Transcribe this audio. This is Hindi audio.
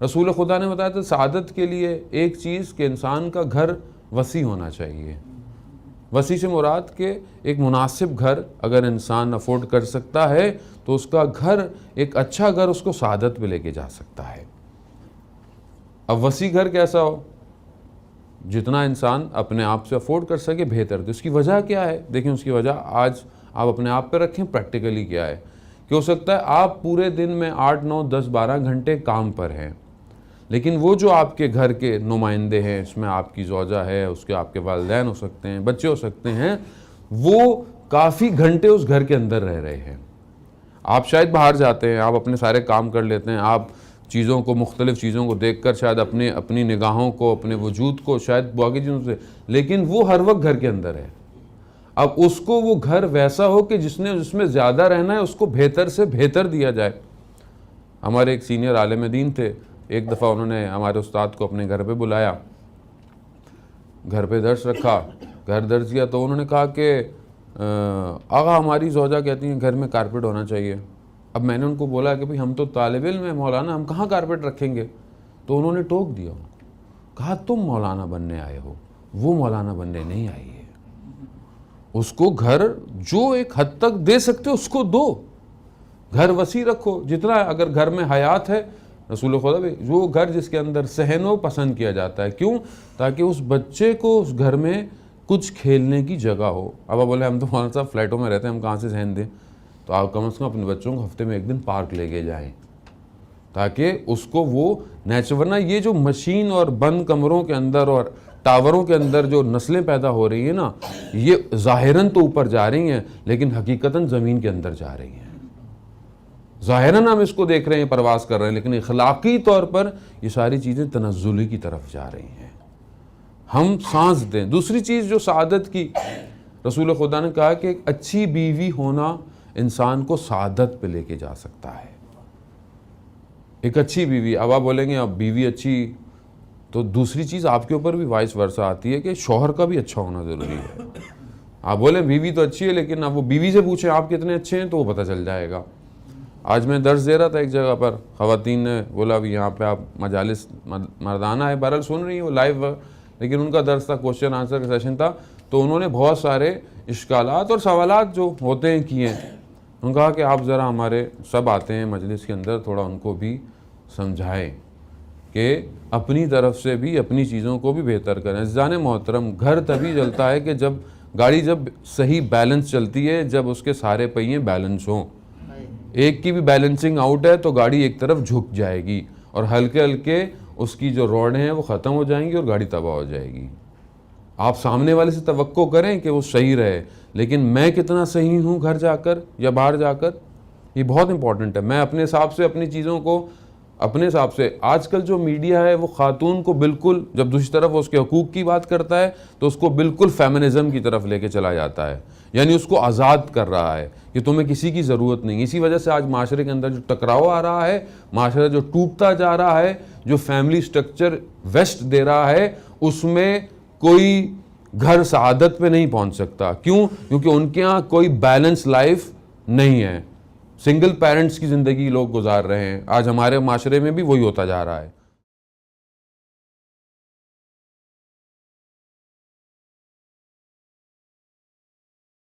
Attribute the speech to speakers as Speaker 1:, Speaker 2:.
Speaker 1: रसूल खुदा ने बताया था सादत के लिए एक चीज़ कि इंसान का घर वसी होना चाहिए। वसी से मुराद के एक मुनासिब घर अगर इंसान अफोर्ड कर सकता है तो उसका घर, एक अच्छा घर उसको सादत पे लेके जा सकता है। अब वसी घर कैसा हो? जितना इंसान अपने आप से अफोर्ड कर सके बेहतर। तो उसकी वजह क्या है? देखें, उसकी वजह आज आप अपने आप पे रखें, प्रैक्टिकली क्या है कि हो सकता है आप पूरे दिन में 8, 9, 10, 12 घंटे काम पर हैं, लेकिन वो जो आपके घर के नुमाइंदे हैं, इसमें आपकी ज़ौजा है, उसके आपके वालिदैन हो सकते हैं, बच्चे हो सकते हैं, वो काफ़ी घंटे उस घर के अंदर रह रहे हैं। आप शायद बाहर जाते हैं, आप अपने सारे काम कर लेते हैं, आप चीज़ों को, मुख्तलिफ़ चीज़ों को देखकर शायद अपनी निगाहों को, अपने वजूद को शायद बाकी चीज़ों से, लेकिन वो हर वक्त घर के अंदर है। अब उसको वो घर वैसा हो कि जिसमें ज़्यादा रहना है उसको बेहतर से बेहतर दिया जाए। हमारे एक सीनियर आलिम दीन थे, एक दफ़ा उन्होंने हमारे उस्ताद को अपने घर पे बुलाया, घर पे दर्स रखा, घर दर्स किया तो उन्होंने कहा कि आगा हमारी ज़ौजा कहती हैं घर में कारपेट होना चाहिए। अब मैंने उनको बोला कि भाई हम तो तालिब इल्म हैं मौलाना, हम कहाँ कारपेट रखेंगे? तो उन्होंने टोक दिया उनको, कहा तुम मौलाना बनने आए हो, वो मौलाना बनने नहीं आई है। उसको घर जो एक हद तक दे सकते हो उसको दो, घर वसी रखो जितना, अगर घर में हयात है, रसूल खुदा भी वो घर जिसके अंदर सहनो पसंद किया जाता है। क्यों? ताकि उस बच्चे को उस घर में कुछ खेलने की जगह हो। अब आप बोले हम तो मौलाना साहब फ्लैटों में रहते हैं, हम कहाँ से सहन दें? तो आप कम से कम अपने बच्चों को हफ्ते में एक दिन पार्क लेके जाएं, ताकि उसको वो नेचुरल, वरना ये जो मशीन और बंद कमरों के अंदर और टावरों के अंदर जो नस्लें पैदा हो रही हैं ना, ये ज़ाहिरन तो ऊपर जा रही हैं लेकिन हकीकतन ज़मीन के अंदर जा रही हैं। ज़ाहिरन हम इसको देख रहे हैं, परवास कर रहे हैं, लेकिन इखलाकी तौर पर ये सारी चीज़ें तनज़्ज़ुली की तरफ जा रही हैं। हम सांस दें। दूसरी चीज़ जो सादत की, रसूल खुदा ने कहा कि एक अच्छी बीवी होना इंसान को सादत पे लेके जा सकता है। एक अच्छी बीवी, अब आप बोलेंगे अब बीवी अच्छी, तो दूसरी चीज़ आपके ऊपर भी वाइस वर्सा आती है कि शौहर का भी अच्छा होना ज़रूरी है। आप बोले बीवी तो अच्छी है, लेकिन अब वो बीवी से पूछें आप कितने अच्छे हैं तो वो पता चल जाएगा। आज मैं दर्स दे रहा था एक जगह पर, ख़वातीन ने बोला अभी यहाँ पे आप मजालिस मर्दाना है, बहरहाल सुन रही हैं वो लाइव, लेकिन उनका दर्स था, क्वेश्चन आंसर का सेशन था, तो उन्होंने बहुत सारे इश्कालात और सवालात जो होते हैं किए हैं। उन्होंने कहा कि आप ज़रा हमारे सब आते हैं मजलिस के अंदर, थोड़ा उनको भी समझाएं कि अपनी तरफ से भी अपनी चीज़ों को भी बेहतर करें। जाने मोहतरम, घर तभी चलता है कि जब गाड़ी जब सही बैलेंस चलती है, जब उसके सारे पहिए बैलेंस हों। एक की भी बैलेंसिंग आउट है तो गाड़ी एक तरफ झुक जाएगी और हल्के हल्के उसकी जो रोडें हैं वो ख़त्म हो जाएंगी और गाड़ी तबाह हो जाएगी। आप सामने वाले से तवक्को करें कि वो सही रहे, लेकिन मैं कितना सही हूँ घर जाकर या बाहर जाकर, ये बहुत इंपॉर्टेंट है। मैं अपने हिसाब से अपनी चीज़ों को अपने हिसाब से, आजकल जो मीडिया है वो ख़ातून को बिल्कुल, जब दूसरी तरफ उसके हकूक़ की बात करता है तो उसको बिल्कुल फेमिनिज़म की तरफ लेके चला जाता है, यानी उसको आज़ाद कर रहा है कि तुम्हें किसी की ज़रूरत नहीं। इसी वजह से आज माशरे के अंदर जो टकराव आ रहा है, माशरा जो टूटता जा रहा है, जो फैमिली स्ट्रक्चर वेस्ट दे रहा है, उसमें कोई घर सआदत पे नहीं पहुंच सकता। क्यों? क्योंकि उनके यहाँ कोई बैलेंस लाइफ नहीं है, सिंगल पेरेंट्स की ज़िंदगी लोग गुजार रहे हैं। आज हमारे माशरे में भी वही होता जा रहा है।